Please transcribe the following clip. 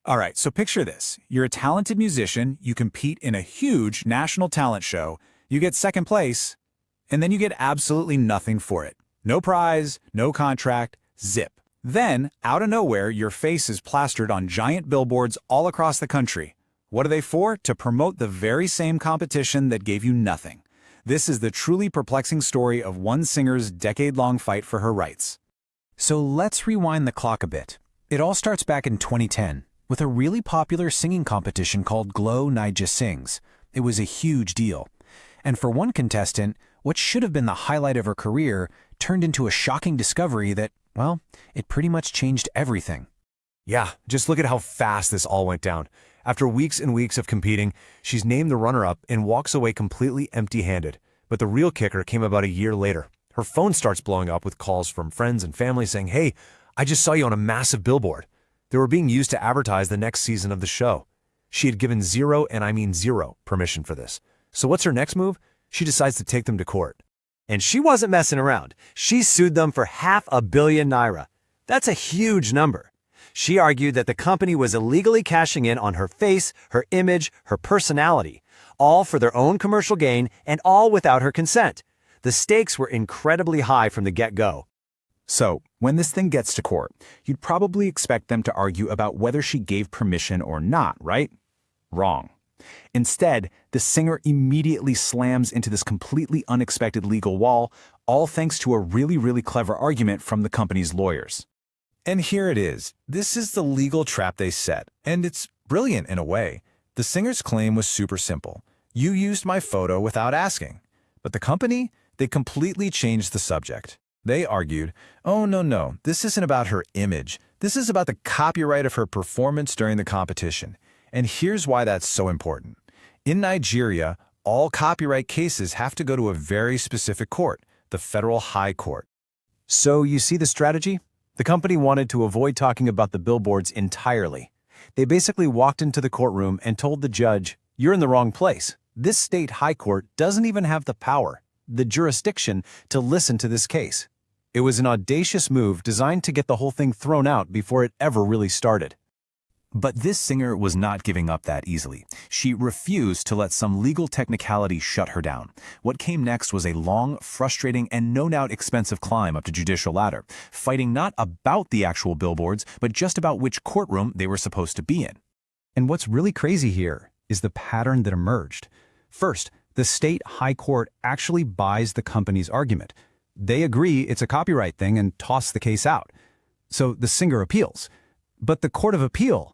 All right, so picture this. You're a talented musician, you compete in a huge national talent show, you get second place, and then you get absolutely nothing for it. No prize, no contract, zip. Then, out of nowhere, your face is plastered on giant billboards all across the country. What are they for? To promote the very same competition that gave you nothing. This is the truly perplexing story of one singer's decade-long fight for her rights. So let's rewind the clock a bit. It all starts back in 2010 with a really popular singing competition called Glow Naija Sings. It was a huge deal. And for one contestant, what should have been the highlight of her career turned into a shocking discovery that, well, it pretty much changed everything. Yeah, just look at how fast this all went down. After weeks and weeks of competing, she's named the runner-up and walks away completely empty-handed. But the real kicker came about a year later. Her phone starts blowing up with calls from friends and family saying, "Hey, I just saw you on a massive billboard." They were being used to advertise the next season of the show. She had given zero, and I mean zero, permission for this. So what's her next move? She decides to take them to court. And she wasn't messing around. She sued them for $500 million. That's a huge number. She argued that the company was illegally cashing in on her face, her image, her personality, all for their own commercial gain and all without her consent. The stakes were incredibly high from the get-go. So, when this thing gets to court, you'd probably expect them to argue about whether she gave permission or not, right? Wrong. Instead, the singer immediately slams into this completely unexpected legal wall, all thanks to a really clever argument from the company's lawyers. And here it is. This is the legal trap they set, and it's brilliant in a way. The singer's claim was super simple. You used my photo without asking. But the company, they completely changed the subject. They argued, oh no, this isn't about her image. This is about the copyright of her performance during the competition. And here's why that's so important. In Nigeria, all copyright cases have to go to a very specific court, the Federal High Court. So you see the strategy? The company wanted to avoid talking about the billboards entirely. They basically walked into the courtroom and told the judge, "You're in the wrong place. This state high court doesn't even have the power, the jurisdiction, to listen to this case." It was an audacious move designed to get the whole thing thrown out before it ever really started. But this singer was not giving up that easily. She refused to let some legal technicality shut her down. What came next was a long, frustrating, and no doubt expensive climb up the judicial ladder, fighting not about the actual billboards, but just about which courtroom they were supposed to be in. And what's really crazy here is the pattern that emerged. First, the state high court actually buys the company's argument. They agree it's a copyright thing and toss the case out. So the singer appeals. But the Court of Appeal